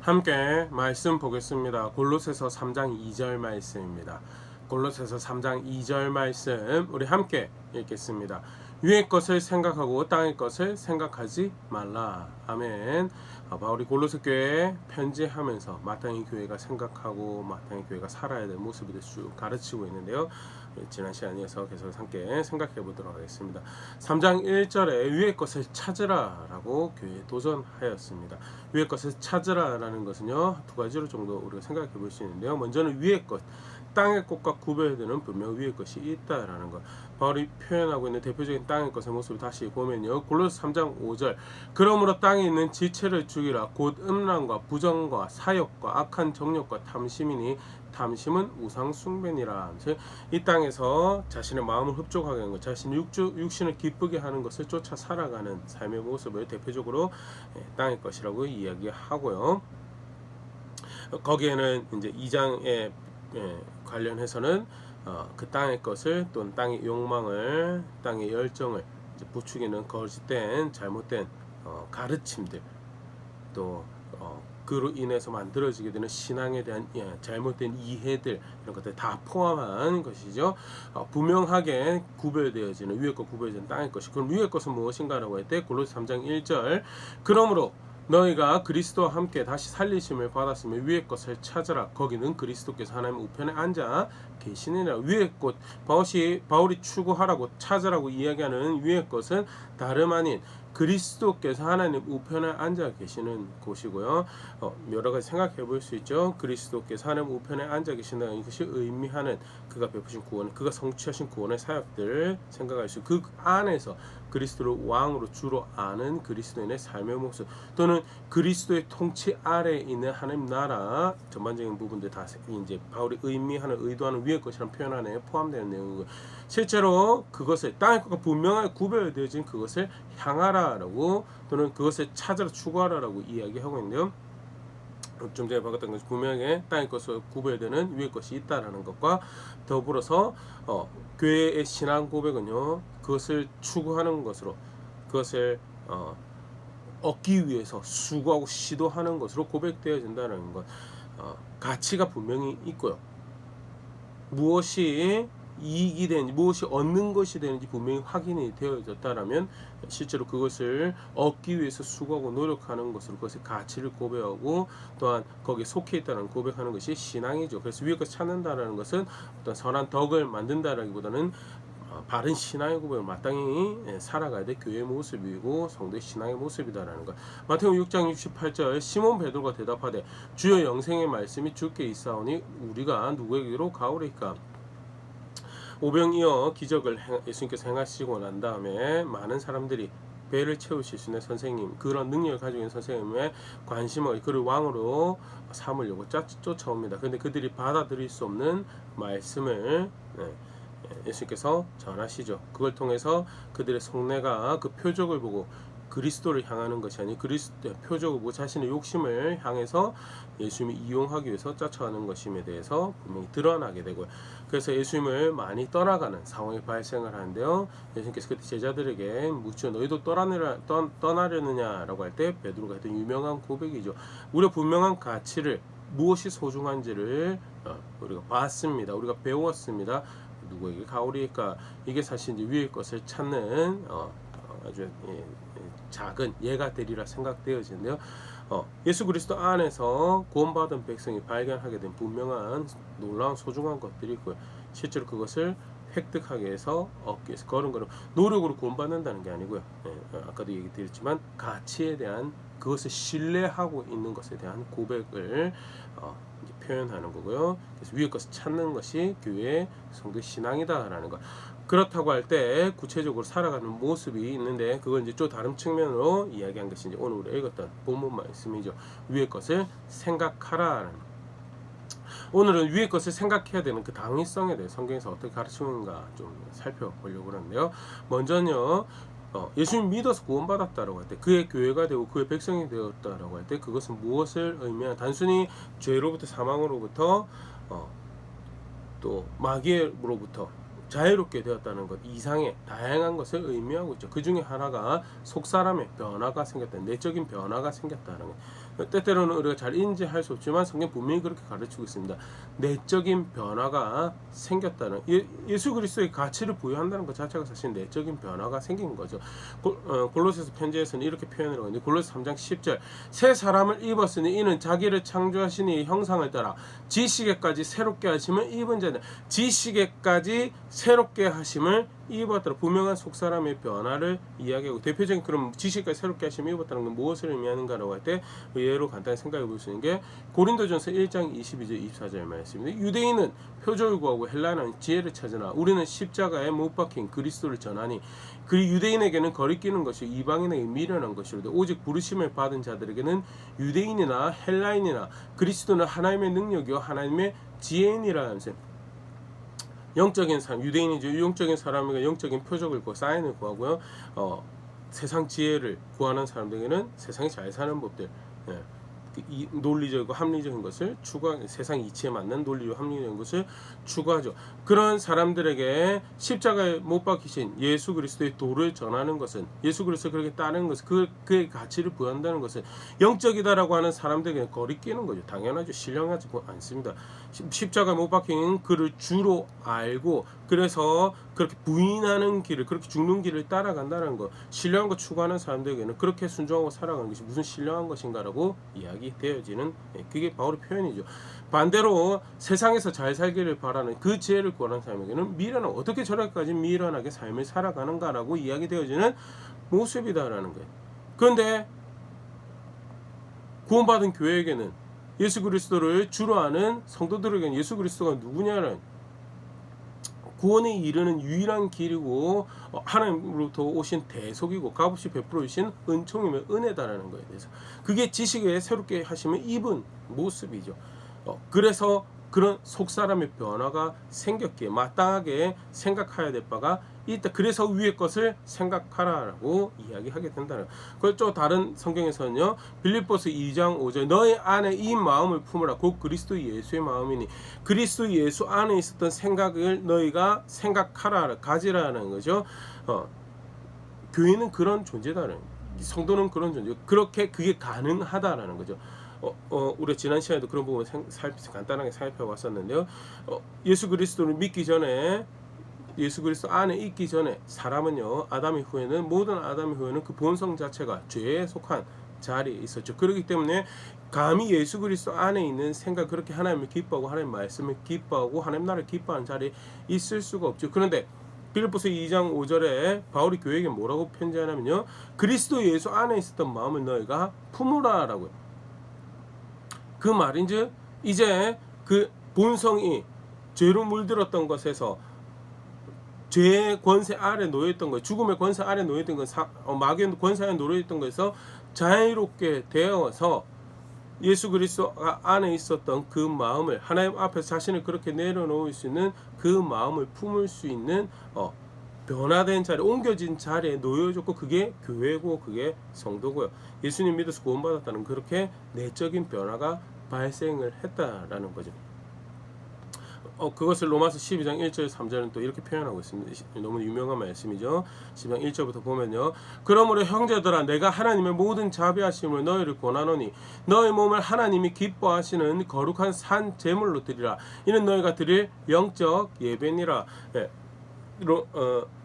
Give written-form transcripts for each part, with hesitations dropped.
함께 말씀 보겠습니다. 골로새서 3장 2절 말씀입니다. 골로새서 3장 2절 말씀 우리 함께 읽겠습니다. 위의 것을 생각하고 땅의 것을 생각하지 말라. 아멘. 바울이 골로새 교회에 편지하면서 마땅히 교회가 생각하고 마땅히 교회가 살아야 될 모습에 대해서 쭉 가르치고 있는데요. 지난 시간에서 계속 함께 생각해 보도록 하겠습니다. 3장 1절에 위의 것을 찾으라 라고 교회에 도전하였습니다. 위의 것을 찾으라 라는 것은요, 두 가지로 정도 우리가 생각해 볼 수 있는데요. 먼저는 위의 것, 땅의 것과 구별되는 분명 위의 것이 있다라는 것. 바울이 표현하고 있는 대표적인 땅의 것의 모습을 다시 보면요, 골로새 3장 5절 그러므로 땅에 있는 지체를 죽이라. 곧 음란과 부정과 사욕과 악한 정욕과 탐심이니 탐심은 우상 숭배니라. 이 땅에서 자신의 마음을 흡족하게 하는 것, 자신의 육신을 기쁘게 하는 것을 쫓아 살아가는 삶의 모습을 대표적으로 땅의 것이라고 이야기하고요. 거기에는 이제 2장에 관련해서는 그 땅의 것을 또는 땅의 욕망을, 땅의 열정을 이제 부추기는 거짓된 잘못된 가르침들, 또 그로 인해서 만들어지게 되는 신앙에 대한 잘못된 이해들, 이런 것들 다 포함한 것이죠. 분명하게 구별되어지는 위의 것, 구별되는 땅의 것이. 그럼 위의 것은 무엇인가라고 할 때 골로새 3장 1절 그러므로 너희가 그리스도와 함께 다시 살리심을 받았으면 위의 것을 찾으라. 거기는 그리스도께서 하나님 우편에 앉아 계시느니라. 위의 것, 바울이 추구하라고 찾으라고 이야기하는 위의 것은 다름 아닌 그리스도께서 하나님 우편에 앉아 계시는 곳이고요. 여러 가지 생각해 볼 수 있죠. 그리스도께서 하나님 우편에 앉아 계신다는 이것이 의미하는 그가 베푸신 구원, 그가 성취하신 구원의 사역들을 생각할 수, 그 안에서 그리스도를 왕으로 주로 아는 그리스도인의 삶의 모습, 또는 그리스도의 통치 아래에 있는 하나님 나라 전반적인 부분들 다 이제 바울이 의미하는, 의도하는 위의 것이라는 표현 안에 포함되는 내용이고, 실제로 그것을 땅의 것과 분명하게 구별되어진 그것을 향하라라고, 또는 그것을 찾으라, 추구하라라고 이야기하고 있는데요. 좀 전에 봤던 것이 분명하게 땅의 것과 구별되는 위의 것이 있다라는 것과 더불어서 교회의 신앙 고백은요, 그것을 추구하는 것으로, 그것을 얻기 위해서 수고하고 시도하는 것으로 고백되어진다는 것. 가치가 분명히 있고요. 무엇이 이익이 되는지, 무엇이 얻는 것이 되는지 분명히 확인이 되어졌다라면 실제로 그것을 얻기 위해서 수고하고 노력하는 것으로 그것의 가치를 고백하고, 또한 거기에 속해 있다는 고백하는 것이 신앙이죠. 그래서 위의 것을 찾는다라는 것은 어떤 선한 덕을 만든다라기보다는 바른 신앙의 고백을 마땅히 살아가야 될 교회의 모습이고 성도의 신앙의 모습이다라는 것. 마태복음 6장 68절 시몬 베드로가 대답하되 주여 영생의 말씀이 주께 있사오니 우리가 누구에게로 가오리까. 오병이어 기적을 예수님께서 행하시고 난 다음에 많은 사람들이 배를 채우실 수 있는 선생님, 그런 능력을 가지고 있는 선생님의 관심을, 그를 왕으로 삼으려고 쫓아옵니다. 그런데 그들이 받아들일 수 없는 말씀을 예수님께서 전하시죠. 그걸 통해서 그들의 속내가 그 표적을 보고 그리스도를 향하는 것이 아닌 그리스도의 표적을 보고 자신의 욕심을 향해서 예수님을 이용하기 위해서 쫓아가는 것임에 대해서 분명히 드러나게 되고요. 그래서 예수님을 많이 떠나가는 상황이 발생을 하는데요. 예수님께서 그때 제자들에게 묻죠. 너희도 떠나려느냐라고 할 때 베드로가 했던 유명한 고백이죠. 우리가 분명한 가치를, 무엇이 소중한지를 우리가 봤습니다. 우리가 배웠습니다. 누구에게 가오리까. 이게 사실 이제 위의 것을 찾는 아주 작은 예가 되리라 생각되어지는데요. 예수 그리스도 안에서 구원받은 백성이 발견하게 된 분명한 놀라운 소중한 것들이 있고요. 실제로 그것을 획득하기 위해서 얻기 위해서 걸음걸음 노력으로 구원받는다는 게 아니고요. 아까도 얘기 드렸지만 가치에 대한, 그것을 신뢰하고 있는 것에 대한 고백을 이제 표현하는 거고요. 그래서 위의 것을 찾는 것이 교회의 성도의 신앙이다라는 것. 그렇다고 할 때 구체적으로 살아가는 모습이 있는데, 그걸 이제 좀 다른 측면으로 이야기한 것이 이제 오늘 우리가 읽었던 본문 말씀이죠. 위의 것을 생각하라라는. 오늘은 위의 것을 생각해야 되는 그 당위성에 대해 성경에서 어떻게 가르치는가 좀 살펴보려고 하는데요. 먼저는요, 예수님 믿어서 구원받았다라고 할 때, 그의 교회가 되고 그의 백성이 되었다라고 할 때 그것은 무엇을 의미하는, 단순히 죄로부터 사망으로부터 또 마귀로부터 자유롭게 되었다는 것 이상의 다양한 것을 의미하고 있죠. 그 중에 하나가 속사람의 변화가 생겼다, 내적인 변화가 생겼다는 것. 때때로는 우리가 잘 인지할 수 없지만 성경 분명히 그렇게 가르치고 있습니다. 내적인 변화가 생겼다는, 예수 그리스도의 가치를 부여한다는 것 자체가 사실 내적인 변화가 생긴 거죠. 골로새서 편지에서는 이렇게 표현을 하고 있는데, 골로새 3장 10절, 새 사람을 입었으니 이는 자기를 창조하신 이의 형상을 따라 지식에까지 새롭게 하심을 입은 자들. 지식에까지 새롭게 하심을 입었더라. 분명한 속사람의 변화를 이야기하고, 대표적인 그런 지식까지 새롭게 하심을 입었다는 건 무엇을 의미하는가라고 할 때 예로 간단히 생각해 볼 수 있는 게 고린도전서 1장 22절 24절 말씀입니다. 유대인은 표적을 구하고 헬라는 지혜를 찾으나 우리는 십자가에 못 박힌 그리스도를 전하니 그 유대인에게는 거리끼는 것이 이방인에게 미련한 것이로되 오직 부르심을 받은 자들에게는 유대인이나 헬라인이나 그리스도는 하나님의 능력이요 하나님의 지혜이니라 하면서, 영적인 사람, 유대인이죠. 영적인 사람에게 영적인 표적을 구하고 사인을 구하고요. 세상 지혜를 구하는 사람들에게는 세상이 잘 사는 법들, 논리적이고 합리적인 것을 추구하고, 세상 이치에 맞는 논리와 합리적인 것을 추구하죠. 그런 사람들에게 십자가에 못 박히신 예수 그리스도의 도를 전하는 것은, 예수 그리스도 그렇게 따르는 것은, 그의 가치를 부여한다는 것은 영적이다라고 하는 사람들에게 거리끼는 거죠. 당연하죠. 신령하지 않습니다. 십자가에 못 박힌 그를 주로 알고, 그래서 그렇게 부인하는 길을, 그렇게 죽는 길을 따라간다는 것, 신령한 것 추구하는 사람들에게는 그렇게 순종하고 살아가는 것이 무슨 신령한 것인가라고 이야기되어지는, 그게 바울의 표현이죠. 반대로 세상에서 잘 살기를 바라는 그 지혜를 구하는 사람에게는 미련한, 어떻게 저렇게까지 미련하게 삶을 살아가는가라고 이야기되어지는 모습이다라는 거예요. 그런데 구원받은 교회에게는, 예수 그리스도를 주로 아는 성도들에게는 예수 그리스도가 누구냐는, 구원에 이르는 유일한 길이고 하나님으로부터 오신 대속이고 값없이 베풀어 주신 은총이며 은혜다라는 거에 대해서, 그게 지식에 새롭게 하시면 입은 모습이죠. 그래서 그런 속사람의 변화가 생겼기에 마땅하게 생각해야 될 바가 있다. 그래서 위의 것을 생각하라라고 이야기하게 된다는. 그걸 또 다른 성경에서는요, 빌립보서 2장 5절, 너희 안에 이 마음을 품으라 곧 그리스도 예수의 마음이니, 그리스도 예수 안에 있었던 생각을 너희가 생각하라, 가지라는 거죠. 교회는 그런 존재다는, 성도는 그런 존재, 그렇게 그게 가능하다라는 거죠. 우리 지난 시간에도 그런 부분 간단하게 살펴 왔었는데요. 예수 그리스도를 믿기 전에, 예수 그리스도 안에 있기 전에 사람은요, 아담 이후에는, 모든 아담 이후에는 그 본성 자체가 죄에 속한 자리에 있었죠. 그렇기 때문에 감히 예수 그리스도 안에 있는 생각, 그렇게 하나님을 기뻐하고 하나님 말씀을 기뻐하고 하나님 나라를 기뻐하는 자리에 있을 수가 없죠. 그런데 빌립보서 2장 5절에 바울이 교회에게 뭐라고 편지하냐면요, 그리스도 예수 안에 있었던 마음을 너희가 품으라라고요. 그 말인즉 이제 그 본성이 죄로 물들었던 것에서, 죄의 권세 아래 놓여있던 것, 죽음의 권세 아래 놓여있던 것, 마귀의 권세 아래 놓여있던 것에서 자유롭게 되어서 예수 그리스도 안에 있었던 그 마음을, 하나님 앞에서 자신을 그렇게 내려놓을 수 있는 그 마음을 품을 수 있는 변화된 자리, 옮겨진 자리에 놓여졌고, 그게 교회고 그게 성도고요. 예수님 믿어서 구원받았다는, 그렇게 내적인 변화가 발생을 했다라는 거죠. 그것을 로마서 12장 1절 3절은 또 이렇게 표현하고 있습니다. 너무 유명한 말씀이죠. 12장 1절부터 보면요, 그러므로 형제들아, 내가 하나님의 모든 자비하심을 너희를 권하노니 너희 몸을 하나님이 기뻐하시는 거룩한 산 제물로 드리라. 이는 너희가 드릴 영적 예배니라.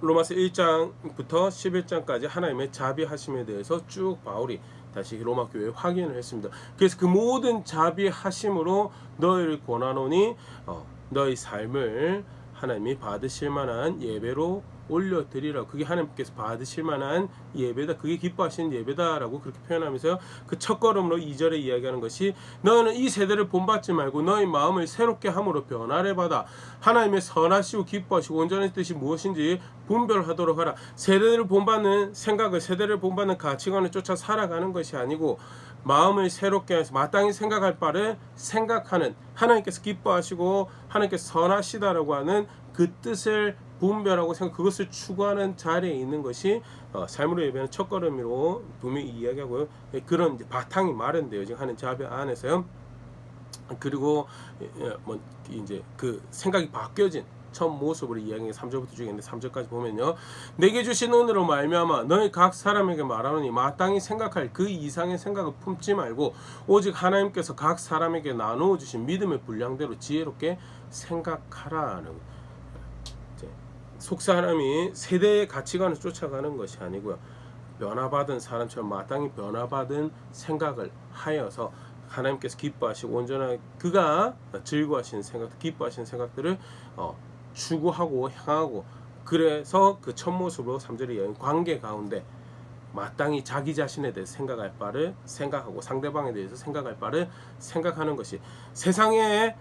로마서 1장부터 11장까지 하나님의 자비하심에 대해서 쭉 바울이 다시 로마 교회에 확인을 했습니다. 그래서 그 모든 자비하심으로 너희를 권하노니 너희 삶을 하나님이 받으실 만한 예배로 올려드리라. 그게 하나님께서 받으실 만한 예배다, 그게 기뻐하시는 예배다라고 그렇게 표현하면서요, 그 첫걸음으로 2절에 이야기하는 것이, 너희는 이 세대를 본받지 말고 너희 마음을 새롭게 함으로 변화를 받아 하나님의 선하시고 기뻐하시고 온전한 뜻이 무엇인지 분별하도록 하라. 세대를 본받는 생각을, 세대를 본받는 가치관을 쫓아 살아가는 것이 아니고 마음을 새롭게 해서 마땅히 생각할 바를 생각하는, 하나님께서 기뻐하시고 하나님께서 선하시다라고 하는 그 뜻을 분별하고 그것을 추구하는 자리에 있는 것이 삶으로 예배하는 첫걸음으로 분명히 이야기하고요. 그런 이제 바탕이 마련되어 지금 하는 자비 안에서요. 그리고 뭐 이제 그 생각이 바뀌어진, 첫 모습으로 이야기해 3절부터 쭉 있는데 3절까지 보면요. 내게 주신 은혜로 말미암아 너희 각 사람에게 말하노니 마땅히 생각할 그 이상의 생각을 품지 말고 오직 하나님께서 각 사람에게 나누어 주신 믿음의 분량대로 지혜롭게 생각하라는. 속 사람이 세대의 가치관을 쫓아가는 것이 아니고요. 변화받은 사람처럼 마땅히 변화받은 생각을 하여서 하나님께서 기뻐하시고 온전하게 그가 즐거워하시는 생각, 기뻐하시는 생각들을 추구하고 향하고, 그래서 그 첫 모습으로 3절에 이야기한 관계 가운데 마땅히 자기 자신에 대해 생각할 바를 생각하고 상대방에 대해서 생각할 바를 생각하는 것이, 세상의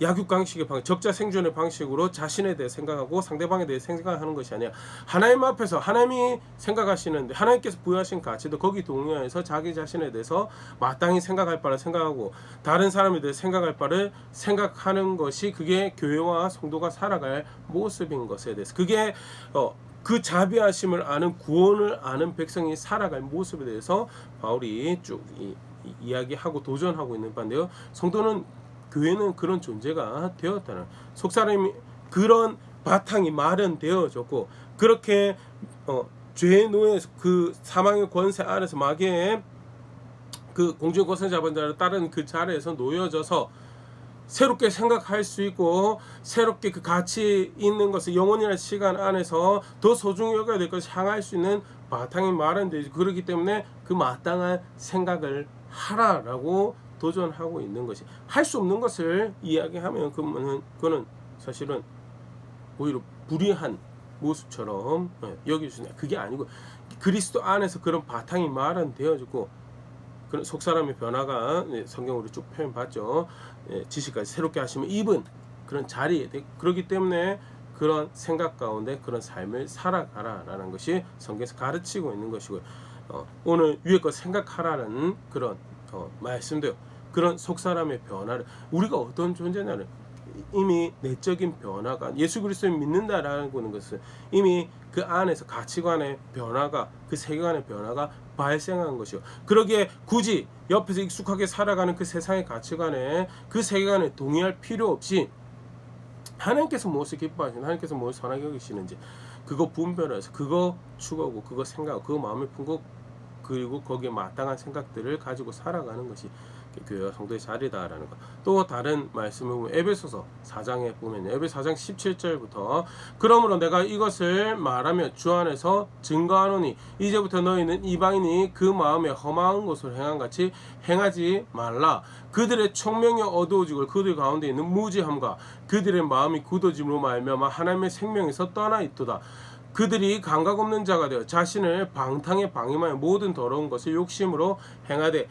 약육강식의 방식, 적자 생존의 방식으로 자신에 대해 생각하고 상대방에 대해 생각하는 것이 아니라 하나님 앞에서 하나님이 생각하시는데 하나님께서 부여하신 가치도 거기 동의해서 자기 자신에 대해서 마땅히 생각할 바를 생각하고 다른 사람에 대해 생각할 바를 생각하는 것이, 그게 교회와 성도가 살아갈 모습인 것에 대해서, 그게 그 자비하심을 아는, 구원을 아는 백성이 살아갈 모습에 대해서 바울이 쭉 이야기하고 도전하고 있는 바인데요. 성도는, 교회는 그런 존재가 되었다는, 속사람이 그런 바탕이 마련되어졌고, 그렇게 죄의 노예, 그 사망의 권세 아래서 마귀의 그 공중의 권세 잡은 자를 따른 그 자리에서 놓여져서 새롭게 생각할 수 있고, 새롭게 그 가치 있는 것을 영원이라는 시간 안에서 더 소중히 여겨야 될 것을 향할 수 있는 바탕이 마련되지. 그렇기 때문에 그 마땅한 생각을 하라라고 도전하고 있는 것이, 할 수 없는 것을 이야기하면 그거는 사실은 오히려 불의한 모습처럼 여겨주냐. 그게 아니고 그리스도 안에서 그런 바탕이 마련되어지고, 그런 속사람의 변화가 성경으로 쭉 표현받죠. 지식까지 새롭게 하시면 입은 그런 자리에, 그렇기 때문에 그런 생각 가운데 그런 삶을 살아가라라는 것이 성경에서 가르치고 있는 것이고요. 오늘 위에 것 생각하라는 그런 말씀도요. 그런 속사람의 변화를, 우리가 어떤 존재냐를, 이미 내적인 변화가, 예수 그리스도를 믿는다라는 것은 이미 그 안에서 가치관의 변화가, 그 세계관의 변화가 발생한 것이요. 그러기에 굳이 옆에서 익숙하게 살아가는 그 세상의 가치관에, 그 세계관에 동의할 필요 없이 하나님께서 무엇을 기뻐하시는지, 하나님께서 무엇을 선하게 여기시는지 그거 분별해서 그거 추구하고 그거 생각하고 그거 마음에 품고, 그리고 거기에 마땅한 생각들을 가지고 살아가는 것이 교회와 성도의 자리다라는 것. 또 다른 말씀을 보면 에베소서 4장에 보면, 에베소 4장 17절부터 그러므로 내가 이것을 말하며 주 안에서 증거하노니 이제부터 너희는 이방인이 그 마음에 험한 것을 행한 같이 행하지 말라. 그들의 총명이 어두워지고 그들 가운데 있는 무지함과 그들의 마음이 굳어짐으로 말미암아 하나님의 생명에서 떠나 있도다. 그들이 감각 없는 자가 되어 자신을 방탕에 방임하여 모든 더러운 것을 욕심으로 행하되,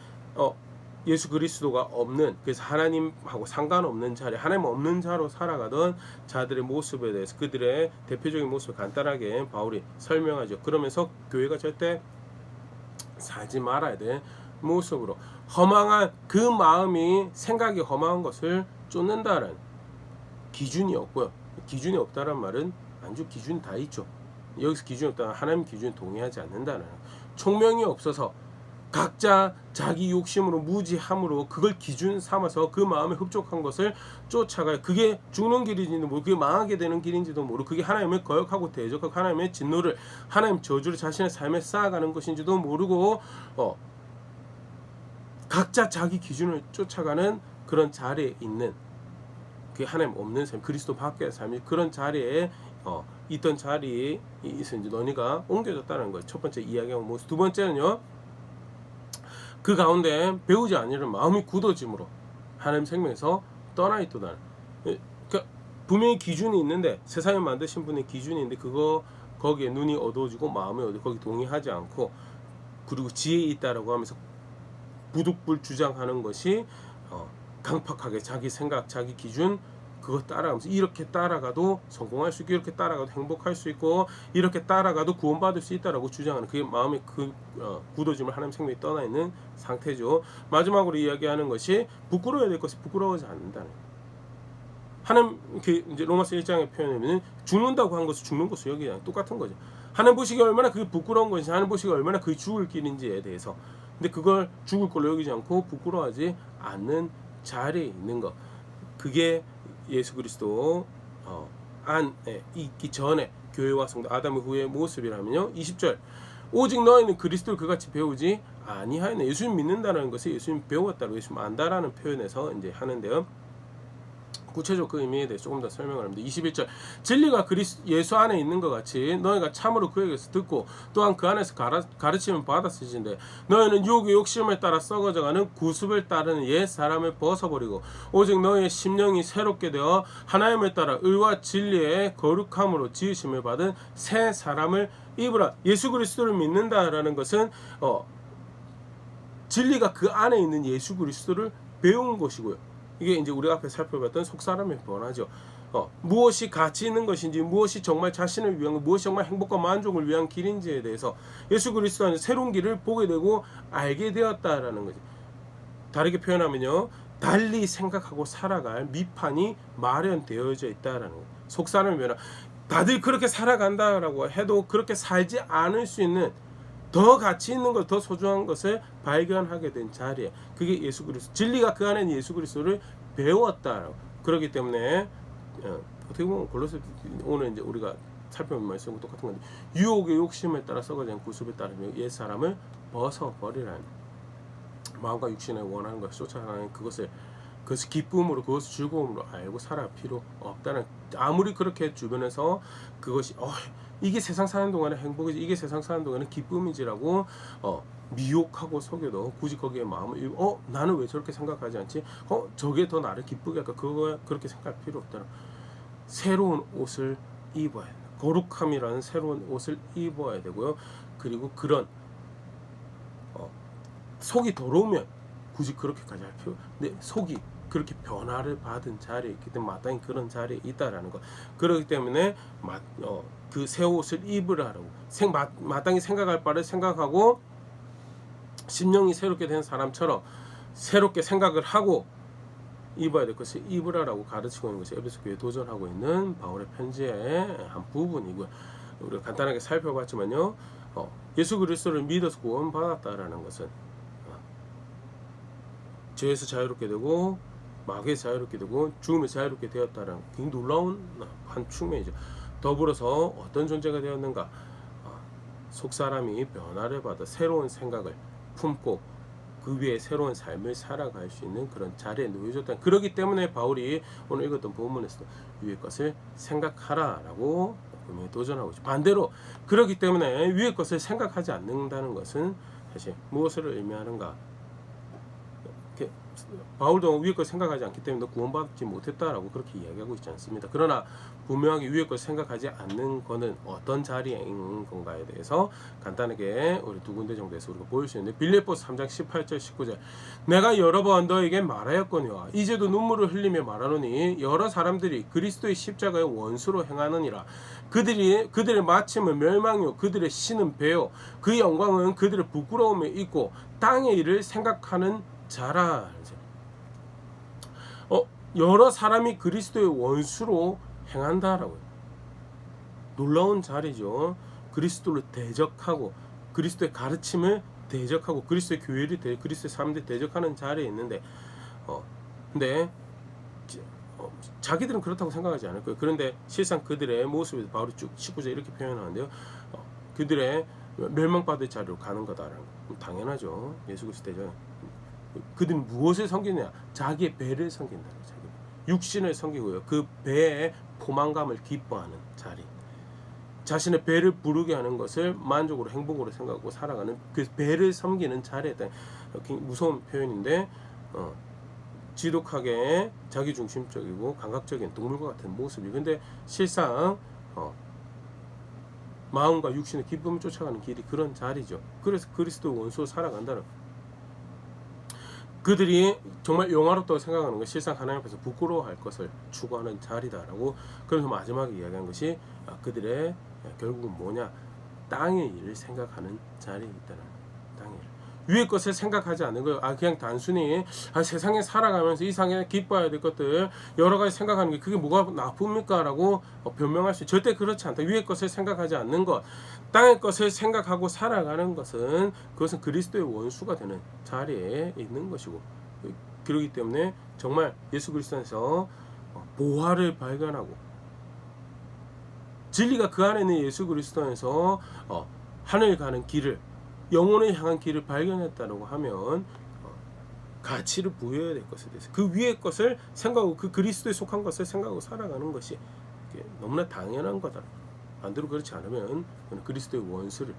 예수 그리스도가 없는, 그래서 하나님하고 상관없는 자리, 하나님 없는 자로 살아가던 자들의 모습에 대해서, 그들의 대표적인 모습을 간단하게 바울이 설명하죠. 그러면서 교회가 절대 살지 말아야 될 모습으로, 허망한 그 마음이, 생각이 허망한 것을 쫓는다는 기준이 없고요. 기준이 없다는 말은 안주 기준이 다 있죠. 여기서 기준이 없다는 하나님 기준에 동의하지 않는다는, 총명이 없어서 각자 자기 욕심으로, 무지함으로 그걸 기준 삼아서 그 마음에 흡족한 것을 쫓아가요. 그게 죽는 길인지도 모르고 그게 망하게 되는 길인지도 모르고, 그게 하나님을 거역하고 대적하고 하나님의 진노를, 하나님 저주를 자신의 삶에 쌓아가는 것인지도 모르고 각자 자기 기준을 쫓아가는 그런 자리에 있는, 그게 하나님 없는 삶, 그리스도 밖의 삶이, 그런 자리에 있던 자리에 있어 이제 너희가 옮겨졌다는 거예요. 첫 번째 이야기하고 모습. 두 번째는요, 그 가운데 배우지 아니하는 마음이 굳어짐으로 하나님 생명에서 떠나 있도다. 그러니까 분명히 기준이 있는데, 세상에 만드신 분의 기준이 있는데 그거 거기에 눈이 어두워지고 마음이 어두워, 거기 동의하지 않고, 그리고 지혜 있다라고 하면서 부득불 주장하는 것이 강팍하게 자기 생각, 자기 기준 그거 따라가면서, 이렇게 따라가도 성공할 수 있고, 이렇게 따라가도 행복할 수 있고, 이렇게 따라가도 구원받을 수 있다라고 주장하는, 그게 마음의 그 굳어짐을 하나님 생명이 떠나 있는 상태죠. 마지막으로 이야기하는 것이 부끄러워야 될 것이 부끄러워하지 않는다는, 하나님 이제 로마서 1장의 표현에는 죽는다고 한 것을 죽는 것을 여기랑 똑같은 거죠. 하나님 보시기에 얼마나 그게 부끄러운 것인지, 하나님 보시기에 얼마나 그게 죽을 길인지에 대해서, 근데 그걸 죽을 걸로 여기지 않고 부끄러워하지 않는 자리에 있는 것, 그게 예수 그리스도 안에 있기 전에 교회와 성도 아담 후의 모습이라면요. 20절 오직 너희는 그리스도를 그같이 배우지 아니하였네. 예수님 믿는다는 것이 예수님 배웠다고 예수님 안다라는 표현에서 이제 하는데요. 구체적으로 그 의미에 대해 조금 더 설명을 합니다. 21절 진리가 예수 안에 있는 것 같이 너희가 참으로 그에게서 듣고 또한 그 안에서 가르침을 받았으신데 너희는 유혹의 욕심을 따라 썩어져가는 구습을 따르는 옛 사람을 벗어버리고 오직 너희의 심령이 새롭게 되어 하나님을 따라 의와 진리의 거룩함으로 지으심을 받은 새 사람을 입으라. 예수 그리스도를 믿는다라는 것은 진리가 그 안에 있는 예수 그리스도를 배운 것이고요. 이게 이제 우리가 앞에 살펴봤던 속사람의 변화죠. 무엇이 가치 있는 것인지, 무엇이 정말 자신을 위한, 무엇이 정말 행복과 만족을 위한 길인지에 대해서 예수 그리스도 안에 새로운 길을 보게 되고 알게 되었다라는 거죠. 다르게 표현하면요, 달리 생각하고 살아갈 밑판이 마련되어져 있다라는 거예요. 속사람의 변화. 다들 그렇게 살아간다라고 해도 그렇게 살지 않을 수 있는 더 가치 있는 것, 더 소중한 것을 발견하게 된 자리에 그게 예수 그리스도, 진리가 그 안에 예수 그리스도를 배웠다. 그렇기 때문에 어떻게 보면 골로새 오늘 이제 우리가 살펴본 말씀과 똑같은 건데 유혹의 욕심에 따라 썩어진 구습에 따르며 옛 사람을 벗어버리라는 마음과 육신에 원하는 것을 쫓아가는 그것을 기쁨으로 그것을 즐거움으로 알고 살아갈 필요 없다는. 아무리 그렇게 주변에서 그것이 이게 세상 사는 동안의 행복이지, 이게 세상 사는 동안의 기쁨이지라고 미혹하고 속여도 굳이 거기에 마음을 나는 왜 저렇게 생각하지 않지? 저게 더 나를 기쁘게 할까? 그거 그렇게 생각할 필요 없다. 새로운 옷을 입어야 돼. 거룩함이라는 새로운 옷을 입어야 되고요. 그리고 그런 속이 더러우면 굳이 그렇게까지 할 필요. 근데 속이 그렇게 변화를 받은 자리에 있기 때문에 마땅히 그런 자리에 있다라는 것. 그렇기 때문에 그 새 옷을 입으라고 마땅히 생각할 바를 생각하고 심령이 새롭게 된 사람처럼 새롭게 생각을 하고 입어야 될 것을 입으라라고 가르치고 있는 것이 에베소 교회에 도전하고 있는 바울의 편지의 한 부분이고요. 우리가 간단하게 살펴봤지만요, 예수 그리스도를 믿어서 구원받았다라는 것은 죄에서 자유롭게 되고 마귀에서 자유롭게 되고 죽음에서 자유롭게 되었다는 굉장히 놀라운 한 측면이죠. 더불어서 어떤 존재가 되었는가? 속사람이 변화를 받아 새로운 생각을 품고 그 위에 새로운 삶을 살아갈 수 있는 그런 자리에 놓여졌다. 그렇기 때문에 바울이 오늘 읽었던 본문에서 위의 것을 생각하라라고 분명히 도전하고 있죠. 반대로 그렇기 때문에 위의 것을 생각하지 않는다는 것은 사실 무엇을 의미하는가? 바울도 위의 것을 생각하지 않기 때문에 구원받지 못했다라고 그렇게 이야기하고 있지 않습니다. 그러나 분명하게 위의 것을 생각하지 않는 것은 어떤 자리인 건가에 대해서 간단하게 우리 두 군데 정도에서 우리가 보일 수 있는데, 빌립보서 3장 18절 19절 내가 여러 번 너에게 말하였거니와 이제도 눈물을 흘리며 말하노니 여러 사람들이 그리스도의 십자가의 원수로 행하느니라. 그들의 마침은 멸망이요 그들의 신은 배요 그 영광은 그들의 부끄러움에 있고 땅의 일을 생각하는 자라. 여러 사람이 그리스도의 원수로 행한다라고요. 놀라운 자리죠. 그리스도를 대적하고 그리스도의 가르침을 대적하고 그리스도의 교회를 그리스도의 사람들이 대적하는 자리에 있는데 근데 자기들은 그렇다고 생각하지 않을 거예요. 그런데 실상 그들의 모습에서 바로 쭉 19절 이렇게 표현하는데요. 그들의 멸망받을 자리로 가는 거다라는 거. 당연하죠. 예수 그리스도 대적. 그들은 무엇을 섬기느냐? 자기의 배를 섬긴다. 자기 육신을 섬기고요. 그 배의 포만감을 기뻐하는 자리. 자신의 배를 부르게 하는 것을 만족으로 행복으로 생각하고 살아가는 그 배를 섬기는 자리에 대한 무서운 표현인데 지독하게 자기중심적이고 감각적인 동물과 같은 모습이. 근데 실상 마음과 육신의 기쁨을 쫓아가는 길이 그런 자리죠. 그래서 그리스도 원수로 살아간다는 그들이 정말 영화롭다고 생각하는 것, 실상 하나님 앞에서 부끄러워할 것을 추구하는 자리다라고. 그래서 마지막에 이야기한 것이 그들의 결국은 뭐냐? 땅의 일을 생각하는 자리에 있다는 땅의 일. 위의 것을 생각하지 않는 거예요. 그냥 단순히 세상에 살아가면서 이 세상에 기뻐해야 될 것들 여러 가지 생각하는 게 그게 뭐가 나쁩니까? 라고 변명할 수 절대 그렇지 않다. 위의 것을 생각하지 않는 것, 땅의 것을 생각하고 살아가는 것은 그것은 그리스도의 원수가 되는 자리에 있는 것이고, 그렇기 때문에 정말 예수 그리스도 안에서 보화를 발견하고 진리가 그 안에 있는 예수 그리스도 안에서 하늘 가는 길을, 영혼을 향한 길을 발견했다라고 하면 가치를 부여해야 될 것에 대해서 그 위의 것을 생각하고 그 그리스도에 속한 것을 생각하고 살아가는 것이 너무나 당연한 거다. 반대로 그렇지 않으면 그리스도의 원수를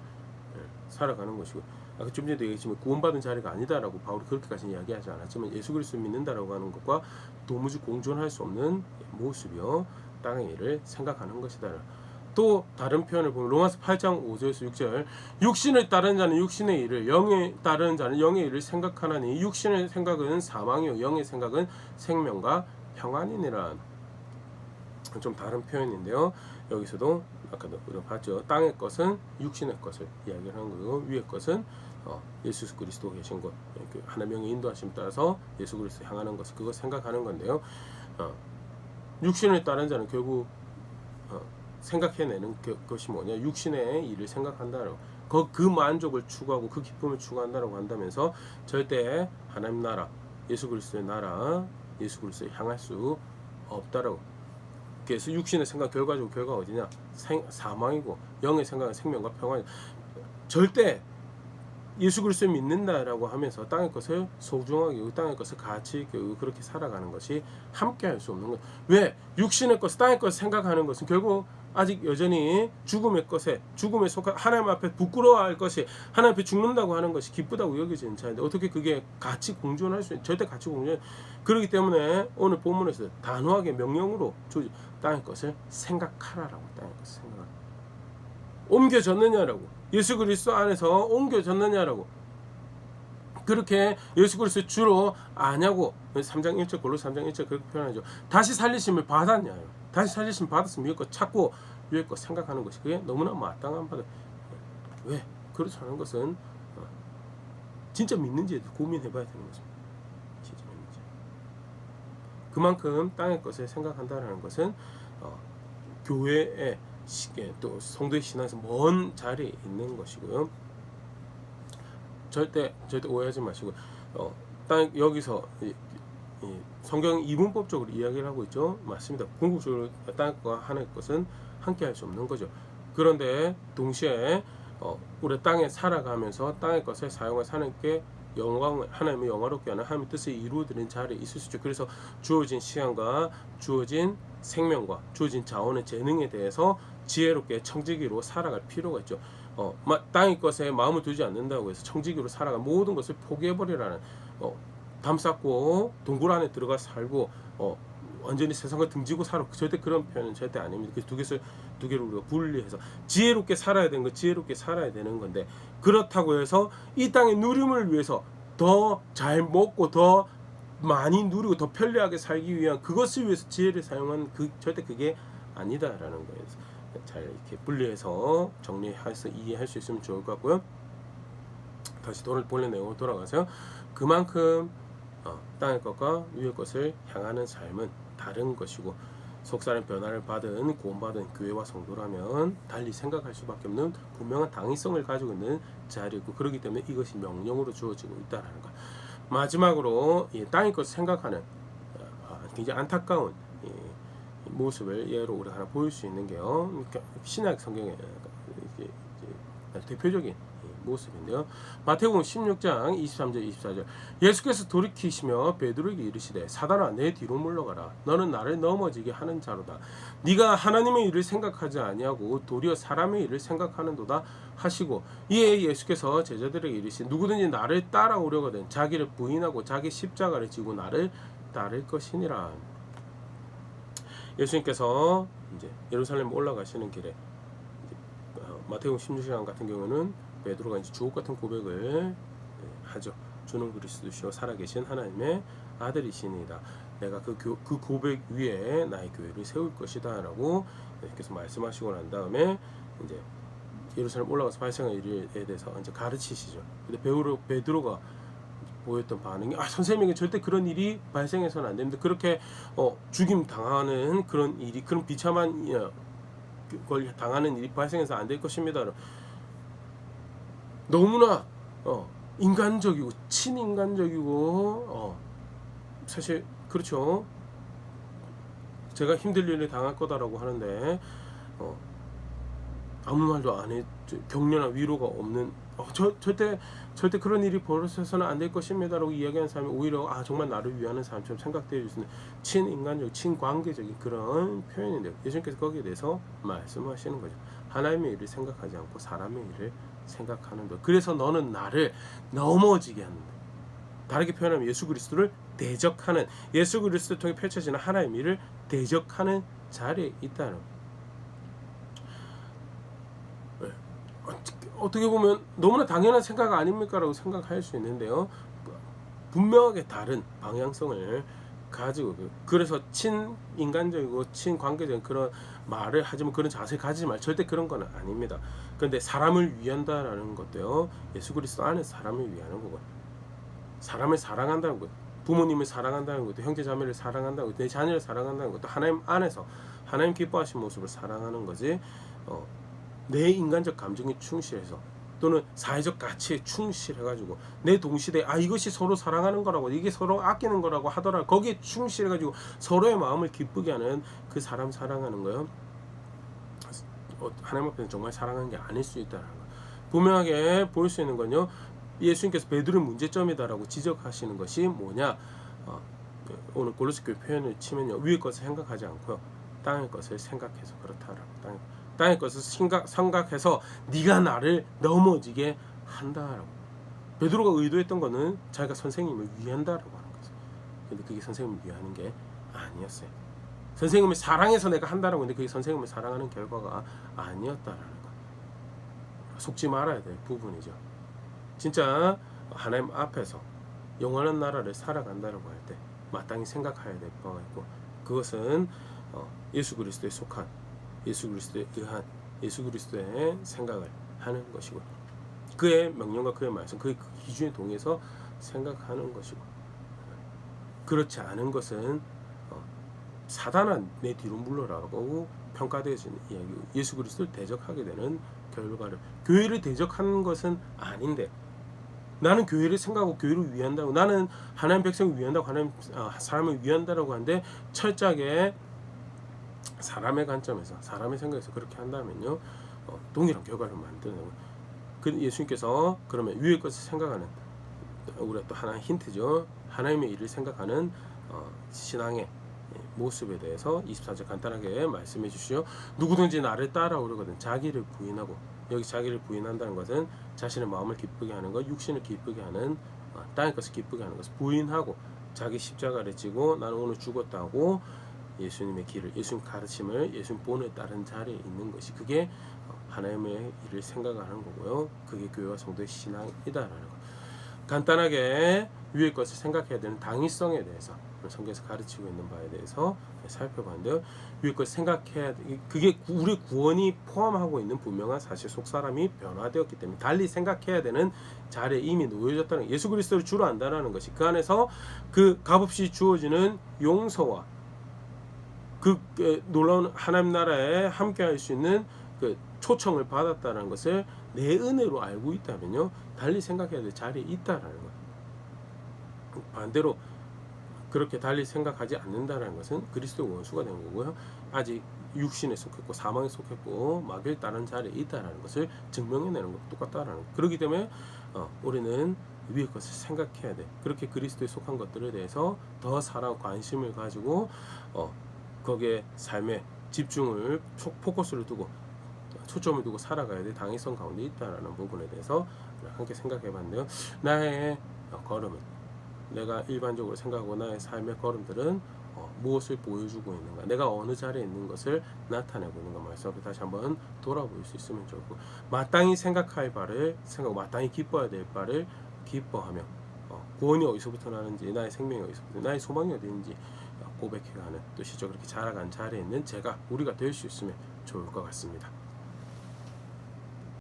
살아가는 것이고, 아까 좀 전에 얘기했지만 구원받은 자리가 아니다라고 바울이 그렇게까지 이야기하지 않았지만 예수 그리스도를 믿는다라고 하는 것과 도무지 공존할 수 없는 모습이요 땅의 일을 생각하는 것이다. 또 다른 표현을 보면 로마서 8장 5절에서 6절, 육신을 따르는 자는 육신의 일을, 영에 따르는 자는 영의 일을 생각하나니 육신의 생각은 사망이요 영의 생각은 생명과 평안이니라. 좀 다른 표현인데요. 여기서도 아까도 우리가 봤죠. 땅의 것은 육신의 것을 이야기를 하는 거고, 위의 것은 예수 그리스도 계신 것, 하나님의 인도하심 따라서 예수 그리스도 향하는 것을 그거 생각하는 건데요. 육신을 따르는 자는 결국 생각해내는 것이 뭐냐, 육신의 일을 생각한다라고, 그 만족을 추구하고 그 기쁨을 추구한다라고 한다면서 절대 하나님 나라, 예수 그리스도의 나라, 예수 그리스도에 향할 수 없다라고. 그래서 육신의 생각 결과적으로 결과가 어디냐, 사망이고 영의 생각은 생명과 평안. 절대 예수 그리스도를 믿는다라고 하면서 땅의 것을 소중하게, 땅의 것을 가치 있게 그렇게 살아가는 것이 함께 할 수 없는 것. 왜? 육신의 것, 땅의 것을 생각하는 것은 결국 아직 여전히 죽음의 것에, 죽음에 속한 하나님 앞에 부끄러워할 것이, 하나님 앞에 죽는다고 하는 것이 기쁘다고 여겨지는 자인데 어떻게 그게 같이 공존할 수 있는, 절대 같이 공존. 그렇기 때문에 오늘 본문에서 단호하게 명령으로 땅의 것을 생각하라라고. 땅의 것을 생각하라. 옮겨졌느냐라고. 예수 그리스도 안에서 옮겨졌느냐라고. 그렇게 예수 그리스도 주로 아냐고. 3장 1절, 골로새 3장 1절 그렇게 표현하죠. 다시 살리심을 받았냐요. 다시 살리심 받았으면 위의 것 찾고 위의 것 생각하는 것이 그게 너무나 마땅한 바다. 왜? 그렇지 않은 것은 진짜 믿는지에 고민해봐야 되는 것입니다. 진짜 믿는지. 그만큼 땅의 것을 생각한다는 것은 교회의 또 성도의 신앙에서 먼 자리에 있는 것이고요. 절대 오해하지 마시고, 여기서 성경 이분법적으로 이야기를 하고 있죠. 맞습니다. 궁극적으로 땅과 하나님의 것은 함께 할 수 없는 거죠. 그런데 동시에 우리 땅에 살아가면서 땅의 것을 사용해서 하나님께 하나님의 영화롭게 하는 하나님의 뜻을 이루어드리는 자리에 있을 수 있죠. 그래서 주어진 시간과 주어진 생명과 주어진 자원의 재능에 대해서 지혜롭게 청지기로 살아갈 필요가 있죠. 땅의 것에 마음을 두지 않는다고 해서 청지기로 살아가 모든 것을 포기해버리라는, 담 쌓고 동굴 안에 들어가 살고 완전히 세상과 등지고 살아, 절대 그런 표현은 절대 아닙니다. 그래서 두 개를 우리가 분리해서 지혜롭게 살아야 되는 거, 지혜롭게 살아야 되는 건데, 그렇다고 해서 이 땅의 누림을 위해서 더 잘 먹고 더 많이 누리고 더 편리하게 살기 위한 그것을 위해서 지혜를 사용하는 절대 그게 아니다라는 거예요. 잘 이렇게 분리해서 정리해서 이해할 수 있으면 좋을 것 같고요. 다시 본래 내용으로 돌아가서 그만큼 땅의 것과 위의 것을 향하는 삶은 다른 것이고, 속사는 변화를 받은 구원받은 교회와 성도라면 달리 생각할 수밖에 없는 분명한 당위성을 가지고 있는 자리이고, 그렇기 때문에 이것이 명령으로 주어지고 있다는 것. 마지막으로 땅의 것을 생각하는 굉장히 안타까운 모습을 예로 우리가 하나 보일 수 있는 게요, 신약 성경의 대표적인 모습인데요. 마태복음 16장 23절 24절, 예수께서 돌이키시며 베드로에게 이르시되 사단아 내 뒤로 물러가라. 너는 나를 넘어지게 하는 자로다. 네가 하나님의 일을 생각하지 아니하고 도리어 사람의 일을 생각하는도다 하시고, 이에 예수께서 제자들에게 이르시되 누구든지 나를 따라오려거든 자기를 부인하고 자기 십자가를 지고 나를 따를 것이니라. 예수님께서 이제 예루살렘 올라가시는 길에 마태복음 16장 같은 경우는 베드로가 이제 주옥 같은 고백을 하죠. 주는 그리스도시요 살아계신 하나님의 아들이시니이다. 내가 그 고백 위에 나의 교회를 세울 것이다라고 예수께서 말씀하시고 난 다음에 이제 예루살렘 올라가서 발생한 일에 대해서 이제 가르치시죠. 근데 베드로가 보였던 반응이, 선생님에게 절대 그런 일이 발생해서는 안 됩니다. 그렇게 죽임 당하는 그런 일이, 그런 비참한 걸 당하는 일이 발생해서 안 될 것입니다. 너무나 인간적이고 친인간적이고 사실 그렇죠. 제가 힘들 일을 당할 거다라고 하는데 아무 말도 안 해, 격려나 위로가 없는, 절대 그런 일이 벌어져서는 안 될 것입니다라고 이야기하는 사람이 오히려 정말 나를 위하는 사람처럼 생각되어 주는 친인간적, 친관계적인 그런 표현인데요. 예수님께서 거기에 대해서 말씀하시는 거죠. 하나님의 일을 생각하지 않고 사람의 일을 생각하는 것. 그래서 너는 나를 넘어지게 하는다. 다르게 표현하면 예수 그리스도를 대적하는, 예수 그리스도를 통해 펼쳐지는 하나님의 일을 대적하는 자리에 있다는. 어떻게 보면 너무나 당연한 생각 아닙니까? 라고 생각할 수 있는데요. 분명하게 다른 방향성을 가지고, 그래서 친인간적이고 친관계적인 그런 말을 하지만 그런 자세를 가지지 말, 절대 그런 건 아닙니다. 그런데 사람을 위한다라는 것도요, 예수 그리스도 안에 사람을 위하는 거고, 사람을 사랑한다는 것, 부모님을 사랑한다는 것도, 형제 자매를 사랑한다는 것도, 내 자녀를 사랑한다는 것도 하나님 안에서 하나님 기뻐하신 모습을 사랑하는 거지, 내 인간적 감정에 충실해서 또는 사회적 가치에 충실해가지고 내 동시대에 이것이 서로 사랑하는 거라고, 이게 서로 아끼는 거라고 하더라, 거기에 충실해가지고 서로의 마음을 기쁘게 하는 그 사람 사랑하는 거요, 하나님 앞에서 정말 사랑하는 게 아닐 수 있다는 거. 분명하게 볼 수 있는 건요, 예수님께서 베드로의 문제점이다라고 지적하시는 것이 뭐냐, 오늘 골로새 교회 표현을 치면요, 위의 것을 생각하지 않고요, 땅의 것을 생각해서 그렇다라고. 땅의 것을 생각해서 네가 나를 넘어지게 한다라고. 베드로가 의도했던 거는 자기가 선생님을 위한다라고 하는 거죠. 근데 그게 선생님을 위하는 게 아니었어요. 선생님을 사랑해서 내가 한다라고 했는데 그게 선생님을 사랑하는 결과가 아니었다라는 거. 속지 말아야 될 부분이죠. 진짜 하나님 앞에서 영원한 나라를 살아간다라고 할 때 마땅히 생각해야 될 바가 있고, 그것은 예수 그리스도에 속한, 예수 그리스도에 의한, 예수 그리스도의 생각을 하는 것이고, 그의 명령과 그의 말씀, 그의 기준에 동의해서 생각하는 것이고, 그렇지 않은 것은 사단아 내 뒤로 물러라고 평가되어지는 이야기, 예수 그리스도를 대적하게 되는 결과를, 교회를 대적하는 것은 아닌데, 나는 교회를 생각하고 교회를 위한다고, 나는 하나님 백성을 위한다고, 하나님 사람을 위한다라고 하는데 철저하게 사람의 관점에서, 사람의 생각에서 그렇게 한다면요, 동일한 결과를 만드는 거예요. 그 예수님께서 그러면 위의 것을 생각하는, 우리가 또 하나의 힌트죠, 하나님의 일을 생각하는 신앙의 모습에 대해서 24절 간단하게 말씀해 주시죠. 누구든지 나를 따라오려거든 자기를 부인하고, 여기 자기를 부인한다는 것은 자신의 마음을 기쁘게 하는 것, 육신을 기쁘게 하는, 땅의 것을 기쁘게 하는 것을 부인하고 자기 십자가를 지고 나는 오늘 죽었다고 예수님의 길을, 예수님 가르침을, 예수님 본을 따른 자리에 있는 것이, 그게 하나님의 일을 생각하는 거고요. 그게 교회와 성도의 신앙이다라는 것. 간단하게 위의 것을 생각해야 되는 당위성에 대해서 성경에서 가르치고 있는 바에 대해서 살펴봤는데요. 위의 것을 생각해야 돼. 그게 우리 구원이 포함하고 있는 분명한 사실, 속 사람이 변화되었기 때문에 달리 생각해야 되는 자리에 이미 놓여졌다는, 예수 그리스도를 주로 안다라는 것이, 그 안에서 그 값없이 주어지는 용서와 그 놀라운 하나님 나라에 함께할 수 있는 그 초청을 받았다는 것을 내 은혜로 알고 있다면요, 달리 생각해야 될 자리에 있다라는 것. 반대로 그렇게 달리 생각하지 않는다는 것은 그리스도의 원수가 된 거고요, 아직 육신에 속했고 사망에 속했고 마귀를 따른 자리에 있다는 것을 증명해내는 것도 똑같다라는 것. 그렇기 때문에 우리는 위의 것을 생각해야 돼. 그렇게 그리스도에 속한 것들에 대해서 더 사랑, 관심을 가지고 거기에 삶에 집중을, 포커스를 두고 초점을 두고 살아가야 돼. 당위성 가운데 있다라는 부분에 대해서 함께 생각해 봤는데요. 나의 걸음은, 내가 일반적으로 생각하고 나의 삶의 걸음들은 무엇을 보여주고 있는가, 내가 어느 자리에 있는 것을 나타내고 있는가, 말씀 앞에 다시 한번 돌아볼 수 있으면 좋고, 마땅히 생각할 바를 생각하고 마땅히 기뻐해야 될 바를 기뻐하며, 구원이 어디서부터 나는지, 나의 생명이 어디서부터, 나의 소망이 어디 있는지 고백해가는, 또 실제 그렇게 자라간 자리에 있는 우리가 될 수 있으면 좋을 것 같습니다.